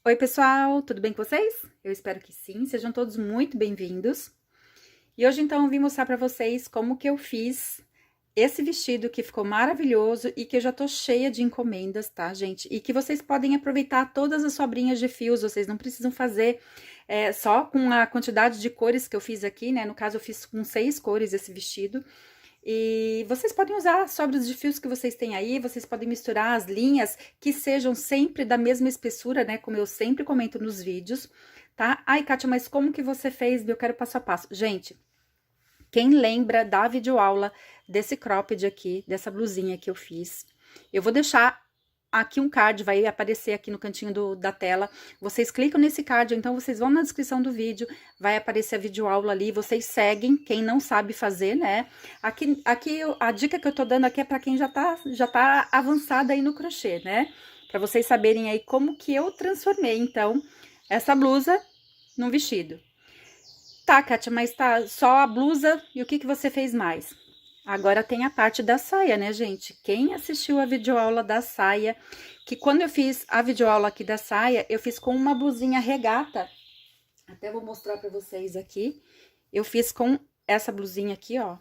Oi, pessoal, tudo bem com vocês? Eu espero que sim, sejam todos muito bem-vindos. E hoje, então, eu vim mostrar pra vocês como que eu fiz esse vestido que ficou maravilhoso e que eu já tô cheia de encomendas, tá, gente? E que vocês podem aproveitar todas as sobrinhas de fios, vocês não precisam fazer só com a quantidade de cores que eu fiz aqui, né? No caso, eu fiz com 6 cores esse vestido. E vocês podem usar as sobras de fios que vocês têm aí, vocês podem misturar as linhas que sejam sempre da mesma espessura, né? Como eu sempre comento nos vídeos, tá? Ai, Kátia, mas como que você fez? Eu quero passo a passo. Gente, quem lembra da videoaula desse cropped aqui, dessa blusinha que eu fiz? Eu vou deixar aqui um card, vai aparecer aqui no cantinho da tela. Vocês clicam nesse card, ou então vocês vão na descrição do vídeo, vai aparecer a videoaula ali, vocês seguem, quem não sabe fazer, né? Aqui a dica que eu tô dando aqui é para quem já tá avançada aí no crochê, né? Para vocês saberem aí como que eu transformei, então, essa blusa num vestido. Tá, Kátia, mas tá só a blusa e o que que você fez mais? Agora tem a parte da saia, né, gente? Quem assistiu a videoaula da saia, que quando eu fiz a videoaula aqui da saia, eu fiz com uma blusinha regata. Até vou mostrar pra vocês aqui. Eu fiz com essa blusinha aqui, ó.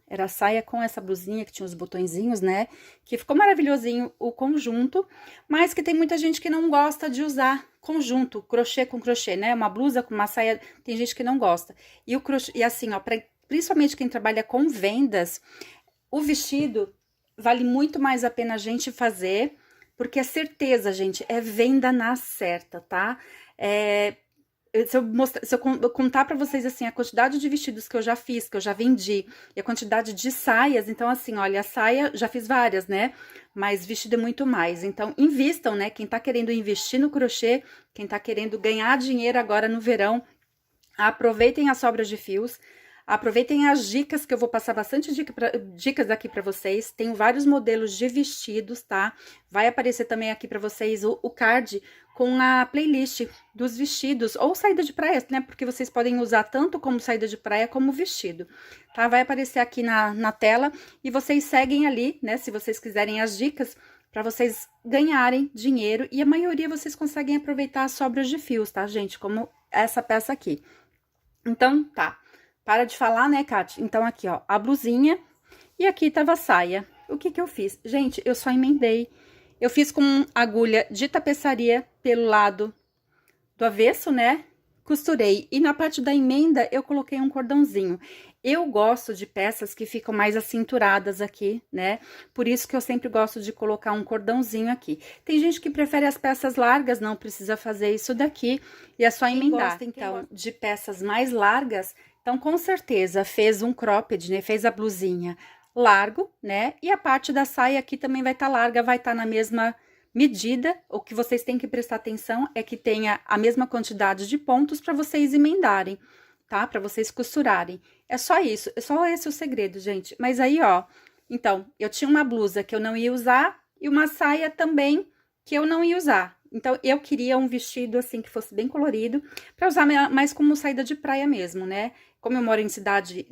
Era a saia com essa blusinha que tinha os botõezinhos, né? Que ficou maravilhosinho o conjunto, mas que tem muita gente que não gosta de usar conjunto, crochê com crochê, né? Uma blusa com uma saia, tem gente que não gosta. E o crochê, e assim, ó, principalmente quem trabalha com vendas, o vestido vale muito mais a pena a gente fazer, porque é certeza, gente, é venda na certa, tá? Se eu contar pra vocês, assim, a quantidade de vestidos que eu já fiz, que eu já vendi, e a quantidade de saias, então, assim, olha, a saia, já fiz várias, né? Mas vestido é muito mais. Então, invistam, né? Quem tá querendo investir no crochê, quem tá querendo ganhar dinheiro agora no verão, aproveitem as sobras de fios, aproveitem as dicas, que eu vou passar bastante dicas aqui para vocês. Tenho vários modelos de vestidos, tá? Vai aparecer também aqui para vocês o card com a playlist dos vestidos, ou saída de praia, né? Porque vocês podem usar tanto como saída de praia, como vestido, tá? Vai aparecer aqui na tela e vocês seguem ali, né? Se vocês quiserem as dicas, para vocês ganharem dinheiro, e a maioria vocês conseguem aproveitar as sobras de fios, tá, gente? Como essa peça aqui. Então, tá. Para de falar, né, Kátia? Então, aqui, ó, a blusinha e aqui tava a saia. O que que eu fiz? Gente, eu só emendei. Eu fiz com agulha de tapeçaria pelo lado do avesso, né? Costurei. E na parte da emenda, eu coloquei um cordãozinho. Eu gosto de peças que ficam mais acinturadas aqui, né? Por isso que eu sempre gosto de colocar um cordãozinho aqui. Tem gente que prefere as peças largas, não precisa fazer isso daqui. E é só emendar. Quem gosta, então, de peças mais largas, então, com certeza, fez um cropped, né? Fez a blusinha largo, né? E a parte da saia aqui também vai estar larga, vai estar na mesma medida. O que vocês têm que prestar atenção é que tenha a mesma quantidade de pontos para vocês emendarem, tá? Para vocês costurarem. É só isso, é só esse o segredo, gente. Mas aí, ó, então, eu tinha uma blusa que eu não ia usar e uma saia também que eu não ia usar. Então, eu queria um vestido, assim, que fosse bem colorido, para usar mais como saída de praia mesmo, né? Como eu moro em cidade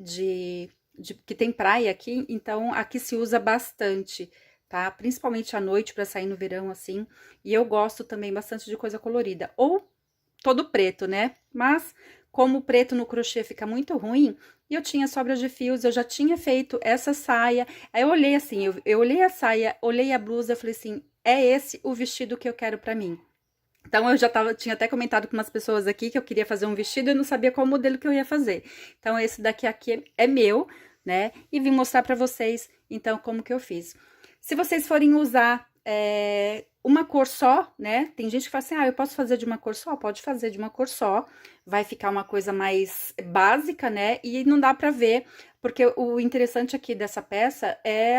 que tem praia aqui, então aqui se usa bastante, tá? Principalmente à noite para sair no verão, assim. E eu gosto também bastante de coisa colorida. Ou todo preto, né? Mas como o preto no crochê fica muito ruim, e eu tinha sobras de fios, eu já tinha feito essa saia. Aí eu olhei assim, eu olhei a saia, olhei a blusa, eu falei assim, é esse o vestido que eu quero pra mim. Então, eu já tinha até comentado com umas pessoas aqui que eu queria fazer um vestido e não sabia qual modelo que eu ia fazer. Então, esse daqui aqui é meu, né? E vim mostrar pra vocês, então, como que eu fiz. Se vocês forem usar uma cor só, né? Tem gente que fala assim, ah, eu posso fazer de uma cor só? Pode fazer de uma cor só. Vai ficar uma coisa mais básica, né? E não dá pra ver, porque o interessante aqui dessa peça é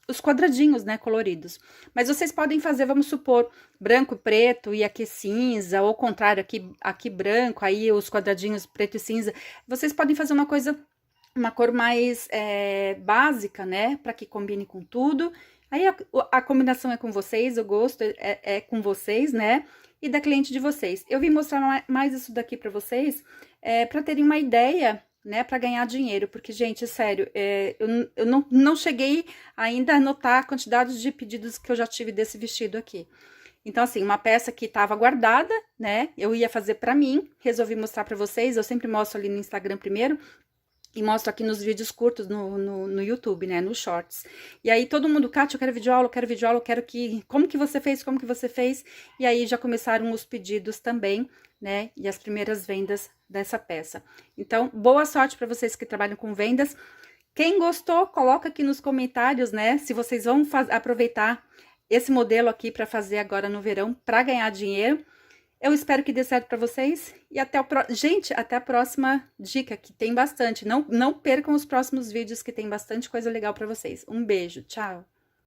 os quadradinhos, né, coloridos. Mas vocês podem fazer, vamos supor, branco e preto e aqui cinza, ou ao contrário, aqui branco, aí os quadradinhos preto e cinza. Vocês podem fazer uma cor mais básica, né, para que combine com tudo. Aí a combinação é com vocês, o gosto é com vocês, né? E da cliente de vocês. Eu vim mostrar mais isso daqui pra vocês, pra terem uma ideia, né? Pra ganhar dinheiro. Porque, gente, sério, eu não cheguei ainda a notar a quantidade de pedidos que eu já tive desse vestido aqui. Então, assim, uma peça que estava guardada, né? Eu ia fazer para mim, resolvi mostrar para vocês. Eu sempre mostro ali no Instagram primeiro e mostro aqui nos vídeos curtos no YouTube, né? Nos shorts. E aí todo mundo, Kátia, eu quero videoaula, eu quero videoaula, eu quero que. Como que você fez? Como que você fez? E aí já começaram os pedidos também, né? E as primeiras vendas dessa peça. Então, boa sorte para vocês que trabalham com vendas. Quem gostou, coloca aqui nos comentários, né? Se vocês vão aproveitar esse modelo aqui para fazer agora no verão para ganhar dinheiro. Eu espero que dê certo para vocês e gente, até a próxima dica, que tem bastante. Não percam os próximos vídeos, que tem bastante coisa legal para vocês. Um beijo, tchau!